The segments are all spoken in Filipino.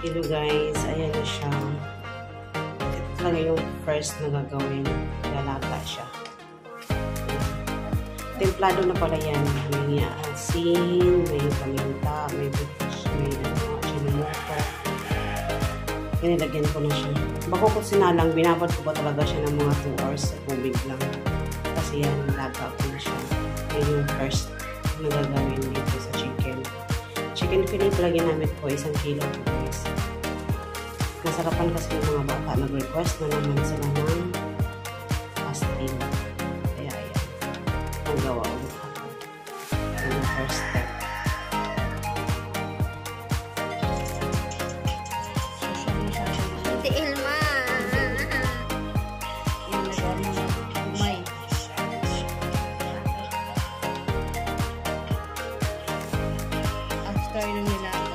Hello guys, ayan na siya. Ito talaga yung first na gagawin. Lalaga siya. Templado na pala yan. May asin, may paminta, may bitis, may chilimoto. Pinilagyan ko na siya. Bako ko sinalang, binabad ko ba talaga siya ng mga 2 hours sa tubig lang. Kasi yan, laga ko na siya. Yan yung first na gagawin dito sa chicken. Chicken fillet pala ginamit ko, 1 kilo po guys. Nasarapan kasi yung mga bata nag-request na naman sila ng pastil. Kaya yan. Ang gawa ulit ako. Yung first step. Ate Ilma! Yung nagawin na umay. After nung nilaga,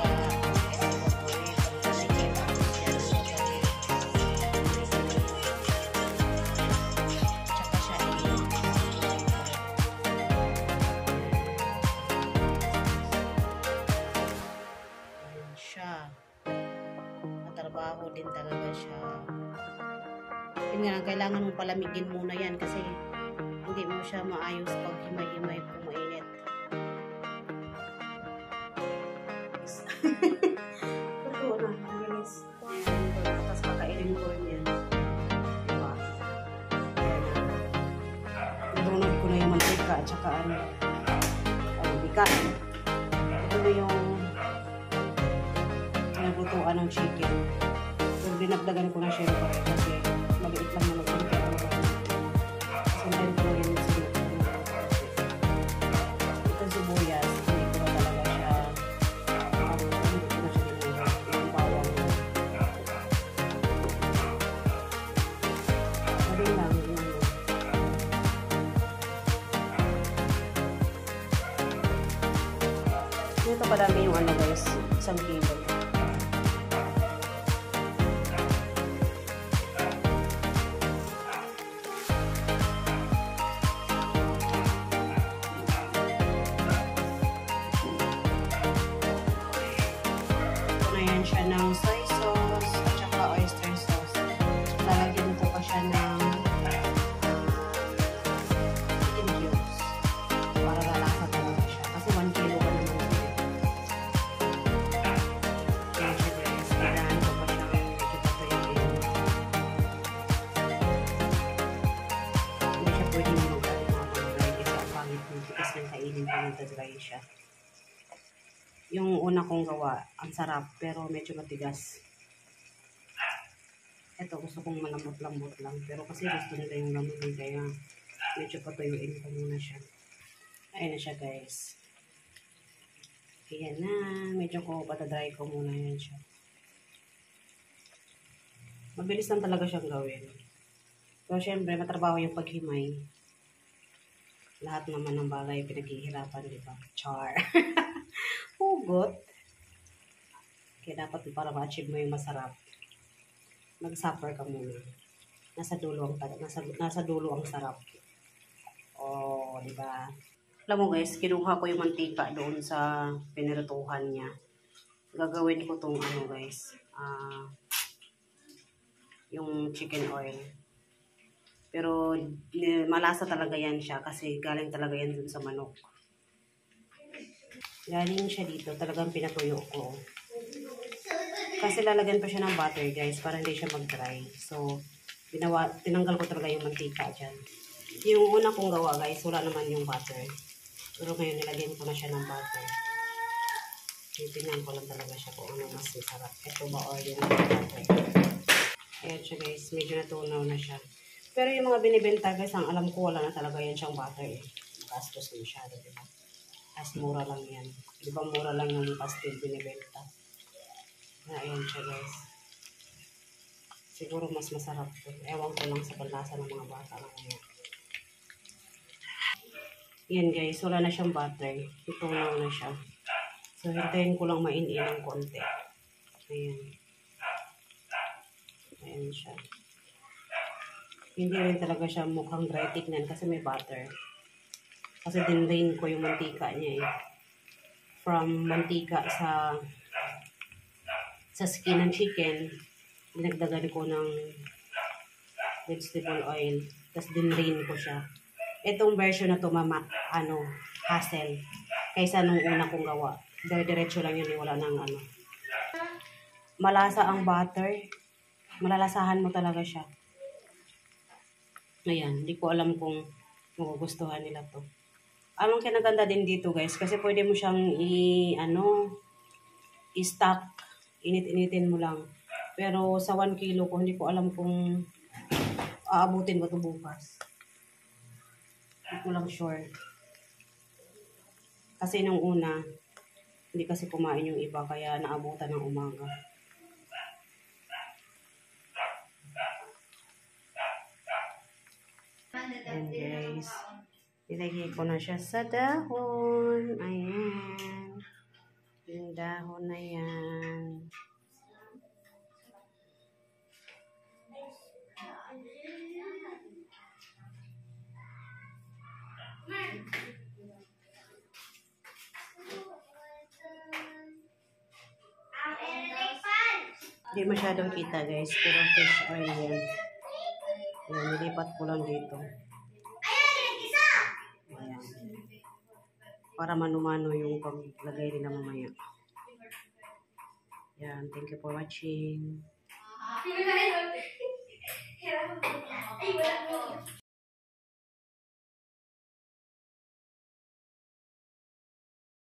siya. Matrabaho din talaga siya. Yun nga, kailangan mong palamigin muna yan kasi hindi mo siya maayos pag himay-himay kung mainit. Totoo na, guys. Tapos pakainin ko rin yan. Diba? Nilunod ko na yung mantika at saka bika. Ito na yung nalutuan ng chicken. So, dinagdagan ko na syempre kasi maliit lang na nagpunti ang sundan ko rin yung ito sibuyas, hindi ko na talaga siya hindi ko na siya dinagdagan yung bawang sabi lang yun ito padami yung ano guys 1 kilo. Siya ng soy sauce at saka oyster sauce. Lalagyan ko pa siya ng chicken cubes para lalasa talaga siya. Kasi 1 kilo pa naman ito. Kaya siya guys, kailangan ko pa siyang medyo papayagin. Hindi siya pwedeng mag-dry kasi ang pangit nito kasi kainin pa nito-dry siya. Yung una kong gawa, ang sarap, pero medyo matigas. Ito, gusto kong malambot-lambot lang. Pero kasi gusto nila yung lamunin, kaya medyo patuyuin ko muna siya. Ayan na siya, guys. Ayan na. Medyo ko patadry ko muna yan siya. Mabilis lang talaga siyang gawin. Pero syempre, matrabaho yung paghimay. Lahat naman ng bagay pinaghihirapan, di ba? Char. Hugot. Kaya dapat para ma-achieve mo yung masarap, mag-suffer ka muna. Nasa dulo ang sarap. Oh, di ba? Alam mo guys, kinuha ko yung mantika doon sa pinirutuhan niya. Gagawin ko tong ano guys, yung chicken oil. Pero malasa talaga yan siya kasi galing talaga yan dun sa manok. Galing siya dito, talagang pinatuyo ko. Kasi lalagyan pa siya ng butter guys, para hindi siya mag-dry. So, tinanggal ko talaga yung mantika dyan. Yung una kong gawa guys, wala naman yung butter. Pero ngayon nilagyan ko na siya ng butter. Titingnan ko lang talaga siya kung ano mas masarap. Ito ba or yung butter. Ayan siya guys, medyo natunaw na siya. Pero yung mga binibenta guys, ang alam ko wala na talaga yan siyang butter eh. Gastos na masyado, diba? As mura lang yan. Di ba mura lang yung pastil binibenta? Ayan siya guys. Siguro mas masarap to. Ewan ko lang sa panlasa ng mga bata lang ngayon. Yan guys, wala na siyang butter. Itunaw na siya. So hintayin ko lang mainin ng konti. Ayan. Ayan siya. Hindi rin talaga siya mukhang dry tignan kasi may butter. Kasi dinrain ko yung mantika niya eh. From mantika sa sa skin ng chicken, dinagdagan ko ng vegetable oil. Tapos dinrain ko siya. Itong version na to, hassle. Kaysa nung una kong gawa. Dire-diretso lang yun, wala nang ano. Malasa ang butter. Malalasahan mo talaga siya. Ayan, hindi ko alam kung magugustuhan nila to. Anong kinaganda din dito guys, kasi pwede mo siyang i-stock, init-initin mo lang. Pero sa 1 kilo ko, hindi ko alam kung aabutin ko ito bukas. Hindi ko lang sure. Kasi nung una, hindi kasi kumain yung iba, kaya naabutan ng umaga. Ayan guys. Ilagay ko na siya sa dahon. Ayan. Yung dahon na yan. Hindi masyadong kita guys, pero fish oil yan. Ayan, nilipat ko lang dito. Ayan. Para manumano yung paglagay nila mamaya. Ayan, thank you for watching.